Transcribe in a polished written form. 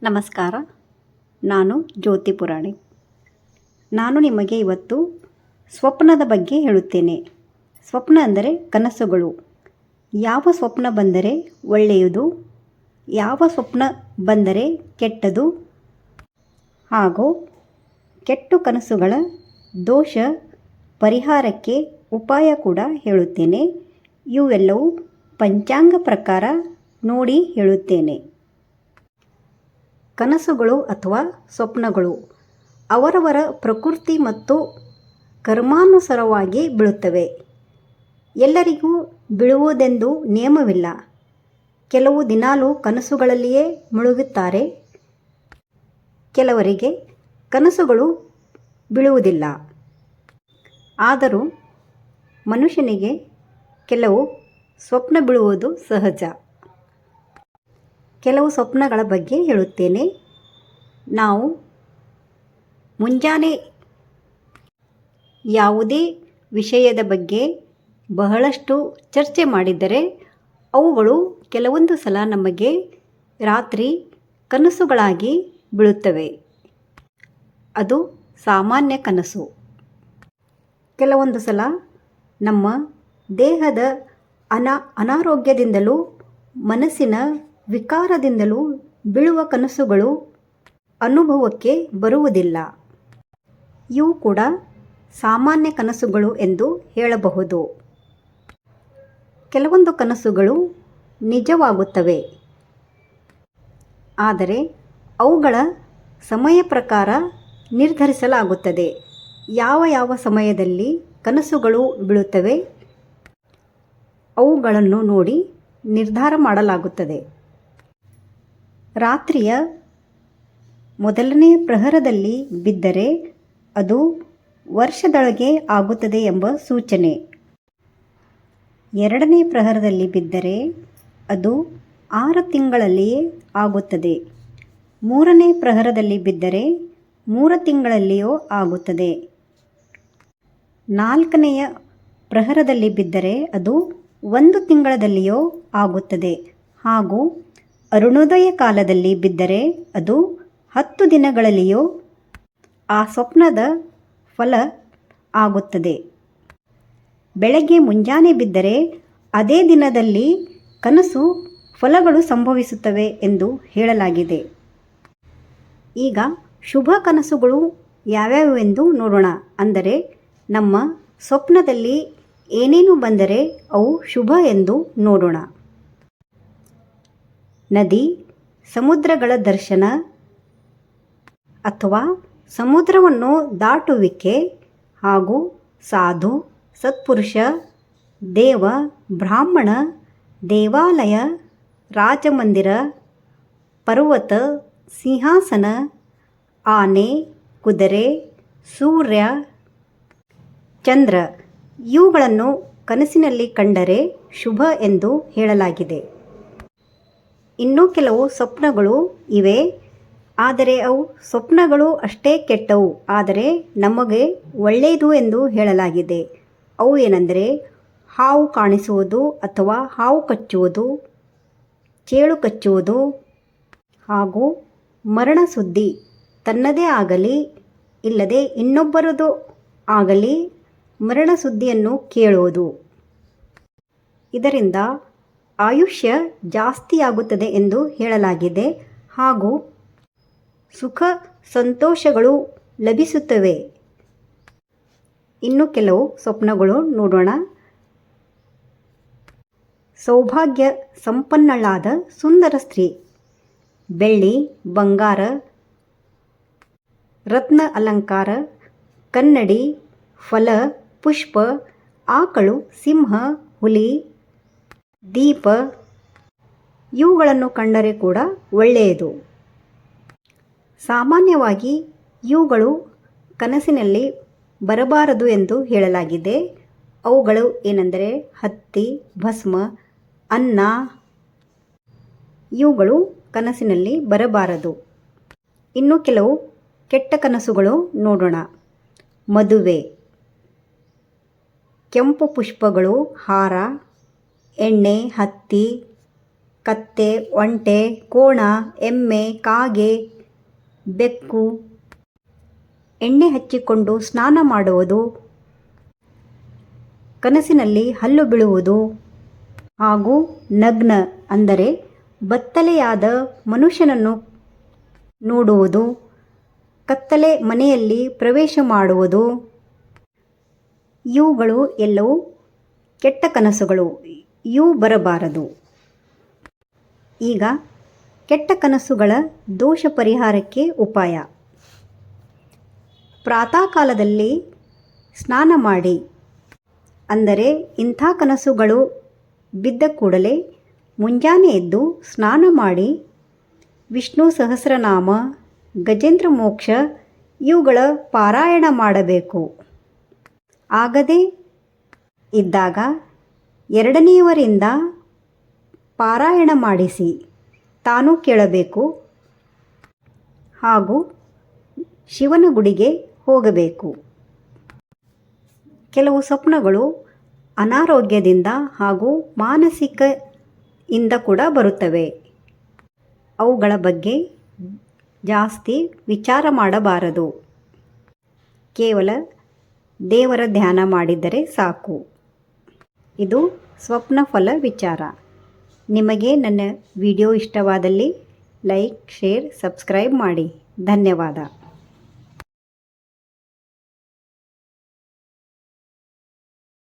ನಮಸ್ಕಾರ. ನಾನು ಜ್ಯೋತಿ ಪುರಾಣಿಕ್. ನಾನು ನಿಮಗೆ ಇವತ್ತು ಸ್ವಪ್ನದ ಬಗ್ಗೆ ಹೇಳುತ್ತೇನೆ. ಸ್ವಪ್ನ ಅಂದರೆ ಕನಸುಗಳು. ಯಾವ ಸ್ವಪ್ನ ಬಂದರೆ ಒಳ್ಳೆಯದು, ಯಾವ ಸ್ವಪ್ನ ಬಂದರೆ ಕೆಟ್ಟದು, ಹಾಗೂ ಕೆಟ್ಟ ಕನಸುಗಳ ದೋಷ ಪರಿಹಾರಕ್ಕೆ ಉಪಾಯ ಕೂಡ ಹೇಳುತ್ತೇನೆ. ಇವೆಲ್ಲವೂ ಪಂಚಾಂಗ ಪ್ರಕಾರ ನೋಡಿ ಹೇಳುತ್ತೇನೆ. ಕನಸುಗಳು ಅಥವಾ ಸ್ವಪ್ನಗಳು ಅವರವರ ಪ್ರಕೃತಿ ಮತ್ತು ಕರ್ಮಾನುಸಾರವಾಗಿ ಬೀಳುತ್ತವೆ. ಎಲ್ಲರಿಗೂ ಬೀಳುವುದೆಂದು ನಿಯಮವಿಲ್ಲ. ಕೆಲವು ದಿನಾಲೂ ಕನಸುಗಳಲ್ಲಿಯೇ ಮುಳುಗುತ್ತಾರೆ. ಕೆಲವರಿಗೆ ಕನಸುಗಳು ಬೀಳುವುದಿಲ್ಲ. ಆದರೂ ಮನುಷ್ಯನಿಗೆ ಕೆಲವು ಸ್ವಪ್ನ ಬೀಳುವುದು ಸಹಜ. ಕೆಲವು ಸ್ವಪ್ನಗಳ ಬಗ್ಗೆ ಹೇಳುತ್ತೇನೆ. ನಾವು ಮುಂಜಾನೆ ಯಾವುದೇ ವಿಷಯದ ಬಗ್ಗೆ ಬಹಳಷ್ಟು ಚರ್ಚೆ ಮಾಡಿದರೆ ಅವುಗಳು ಕೆಲವೊಂದು ಸಲ ನಮಗೆ ರಾತ್ರಿ ಕನಸುಗಳಾಗಿ ಬೀಳುತ್ತವೆ. ಅದು ಸಾಮಾನ್ಯ ಕನಸು. ಕೆಲವೊಂದು ಸಲ ನಮ್ಮ ದೇಹದ ಅನಾರೋಗ್ಯದಿಂದಲೂ ಮನಸ್ಸಿನ ವಿಕಾರದಿಂದಲೂ ಬೀಳುವ ಕನಸುಗಳು ಅನುಭವಕ್ಕೆ ಬರುವುದಿಲ್ಲ. ಇವು ಕೂಡ ಸಾಮಾನ್ಯ ಕನಸುಗಳು ಎಂದು ಹೇಳಬಹುದು. ಕೆಲವೊಂದು ಕನಸುಗಳು ನಿಜವಾಗುತ್ತವೆ. ಆದರೆ ಅವುಗಳ ಸಮಯ ಪ್ರಕಾರ ನಿರ್ಧರಿಸಲಾಗುತ್ತದೆ. ಯಾವ ಸಮಯದಲ್ಲಿ ಕನಸುಗಳು ಬೀಳುತ್ತವೆ ಅವುಗಳನ್ನು ನೋಡಿ ನಿರ್ಧಾರ ಮಾಡಲಾಗುತ್ತದೆ. ರಾತ್ರಿಯ ಮೊದಲನೆಯ ಪ್ರಹರದಲ್ಲಿ ಬಿದ್ದರೆ ಅದು ವರ್ಷದೊಳಗೆ ಆಗುತ್ತದೆ ಎಂಬ ಸೂಚನೆ. ಎರಡನೇ ಪ್ರಹರದಲ್ಲಿ ಬಿದ್ದರೆ ಅದು 6 ತಿಂಗಳಲ್ಲಿಯೇ ಆಗುತ್ತದೆ. ಮೂರನೇ ಪ್ರಹರದಲ್ಲಿ ಬಿದ್ದರೆ 3 ತಿಂಗಳಲ್ಲಿಯೂ ಆಗುತ್ತದೆ. 4ನೆಯ ಪ್ರಹರದಲ್ಲಿ ಬಿದ್ದರೆ ಅದು 1 ತಿಂಗಳಲ್ಲಿಯೂ ಆಗುತ್ತದೆ. ಹಾಗೂ ಅರುಣೋದಯ ಕಾಲದಲ್ಲಿ ಬಿದ್ದರೆ ಅದು 10 ದಿನಗಳಲ್ಲಿಯೂ ಆ ಸ್ವಪ್ನದ ಫಲ ಆಗುತ್ತದೆ. ಬೆಳಗ್ಗೆ ಮುಂಜಾನೆ ಬಿದ್ದರೆ ಅದೇ ದಿನದಲ್ಲಿ ಕನಸು ಫಲಗಳು ಸಂಭವಿಸುತ್ತವೆ ಎಂದು ಹೇಳಲಾಗಿದೆ. ಈಗ ಶುಭ ಕನಸುಗಳು ಯಾವ್ಯಾವೆಂದು ನೋಡೋಣ. ಅಂದರೆ ನಮ್ಮ ಸ್ವಪ್ನದಲ್ಲಿ ಏನೇನು ಬಂದರೆ ಅವು ಶುಭ ಎಂದು ನೋಡೋಣ. ನದಿ, ಸಮುದ್ರಗಳ ದರ್ಶನ ಅಥವಾ ಸಮುದ್ರವನ್ನು ದಾಟುವಿಕೆ, ಹಾಗೂ ಸಾಧು, ಸತ್ಪುರುಷ, ದೇವ, ಬ್ರಾಹ್ಮಣ, ದೇವಾಲಯ, ರಾಜಮಂದಿರ, ಪರ್ವತ, ಸಿಂಹಾಸನ, ಆನೆ, ಕುದುರೆ, ಸೂರ್ಯ, ಚಂದ್ರ ಇವುಗಳನ್ನು ಕನಸಿನಲ್ಲಿ ಕಂಡರೆ ಶುಭ ಎಂದು ಹೇಳಲಾಗಿದೆ. ಇನ್ನೂ ಕೆಲವು ಸ್ವಪ್ನಗಳು ಇವೆ. ಆದರೆ ಅವು ಸ್ವಪ್ನಗಳು ಅಷ್ಟೇ ಕೆಟ್ಟವು, ಆದರೆ ನಮಗೆ ಒಳ್ಳೆಯದು ಎಂದು ಹೇಳಲಾಗಿದೆ. ಅವು ಏನೆಂದರೆ ಹಾವು ಕಾಣಿಸುವುದು ಅಥವಾ ಹಾವು ಕಚ್ಚುವುದು, ಚೇಳು ಕಚ್ಚುವುದು, ಹಾಗೂ ಮರಣ ಸುದ್ದಿ ತನ್ನದೇ ಆಗಲಿ ಇಲ್ಲದೆ ಇನ್ನೊಬ್ಬರದು ಆಗಲಿ ಮರಣ ಸುದ್ದಿಯನ್ನು ಕೇಳುವುದು. ಇದರಿಂದ ಆಯುಷ್ಯ ಜಾಸ್ತಿಯಾಗುತ್ತದೆ ಎಂದು ಹೇಳಲಾಗಿದೆ. ಹಾಗೂ ಸುಖ ಸಂತೋಷಗಳು ಲಭಿಸುತ್ತವೆ. ಇನ್ನು ಕೆಲವು ಸ್ವಪ್ನಗಳು ನೋಡೋಣ. ಸೌಭಾಗ್ಯ ಸಂಪನ್ನಳಾದ ಸುಂದರ ಸ್ತ್ರೀ, ಬೆಳ್ಳಿ, ಬಂಗಾರ, ರತ್ನ ಅಲಂಕಾರ, ಕನ್ನಡಿ, ಫಲ, ಪುಷ್ಪ, ಆಕಳು, ಸಿಂಹ, ಹುಲಿ, ದೀಪ ಇವುಗಳನ್ನು ಕಂಡರೆ ಕೂಡ ಒಳ್ಳೆಯದು. ಸಾಮಾನ್ಯವಾಗಿ ಇವುಗಳು ಕನಸಿನಲ್ಲಿ ಬರಬಾರದು ಎಂದು ಹೇಳಲಾಗಿದೆ. ಅವುಗಳು ಏನೆಂದರೆ ಹತ್ತಿ, ಭಸ್ಮ, ಅನ್ನ ಇವುಗಳು ಕನಸಿನಲ್ಲಿ ಬರಬಾರದು. ಇನ್ನು ಕೆಲವು ಕೆಟ್ಟ ಕನಸುಗಳು ನೋಡೋಣ. ಮದುವೆ, ಕೆಂಪು ಪುಷ್ಪಗಳು, ಹಾರ, ಎಣ್ಣೆ, ಹತ್ತಿ, ಕತ್ತೆ, ಒಂಟೆ, ಕೋಣ, ಎಮ್ಮೆ, ಕಾಗೆ, ಬೆಕ್ಕು, ಎಣ್ಣೆ ಹಚ್ಚಿಕೊಂಡು ಸ್ನಾನ ಮಾಡುವುದು, ಕನಸಿನಲ್ಲಿ ಹಲ್ಲು ಬೀಳುವುದು ಹಾಗೂ ನಗ್ನ ಅಂದರೆ ಬತ್ತಲೆಯಾದ ಮನುಷ್ಯನನ್ನು ನೋಡುವುದು, ಕತ್ತಲೆ ಮನೆಯಲ್ಲಿ ಪ್ರವೇಶ ಮಾಡುವುದು, ಇವುಗಳು ಎಲ್ಲವೂ ಕೆಟ್ಟ ಕನಸುಗಳು. ಇವು ಬರಬಾರದು. ಈಗ ಕೆಟ್ಟ ಕನಸುಗಳ ದೋಷ ಪರಿಹಾರಕ್ಕೆ ಉಪಾಯ. ಪ್ರಾತಃ ಕಾಲದಲ್ಲಿ ಸ್ನಾನ ಮಾಡಿ, ಅಂದರೆ ಇಂಥ ಕನಸುಗಳು ಬಿದ್ದ ಕೂಡಲೇ ಮುಂಜಾನೆ ಎದ್ದು ಸ್ನಾನ ಮಾಡಿ ವಿಷ್ಣು ಸಹಸ್ರನಾಮ, ಗಜೇಂದ್ರ ಮೋಕ್ಷ ಇವುಗಳ ಪಾರಾಯಣ ಮಾಡಬೇಕು. ಆಗದೇ ಇದ್ದಾಗ ಎರಡನೆಯವರಿಂದ ಪಾರಾಯಣ ಮಾಡಿಸಿ ತಾನೂ ಕೇಳಬೇಕು ಹಾಗೂ ಶಿವನ ಗುಡಿಗೆ ಹೋಗಬೇಕು. ಕೆಲವು ಸ್ವಪ್ನಗಳು ಅನಾರೋಗ್ಯದಿಂದ ಹಾಗೂ ಮಾನಸಿಕ ಇಂದ ಕೂಡ ಬರುತ್ತವೆ. ಅವುಗಳ ಬಗ್ಗೆ ಜಾಸ್ತಿ ವಿಚಾರ ಮಾಡಬಾರದು. ಕೇವಲ ದೇವರ ಧ್ಯಾನ ಮಾಡಿದರೆ ಸಾಕು. ಇದು ಸ್ವಪ್ನ ಫಲ ವಿಚಾರ. ನಿಮಗೆ ನನ್ನ ವಿಡಿಯೋ ಇಷ್ಟವಾದಲ್ಲಿ ಲೈಕ್, ಶೇರ್, ಸಬ್ಸ್ಕ್ರೈಬ್ ಮಾಡಿ. ಧನ್ಯವಾದ.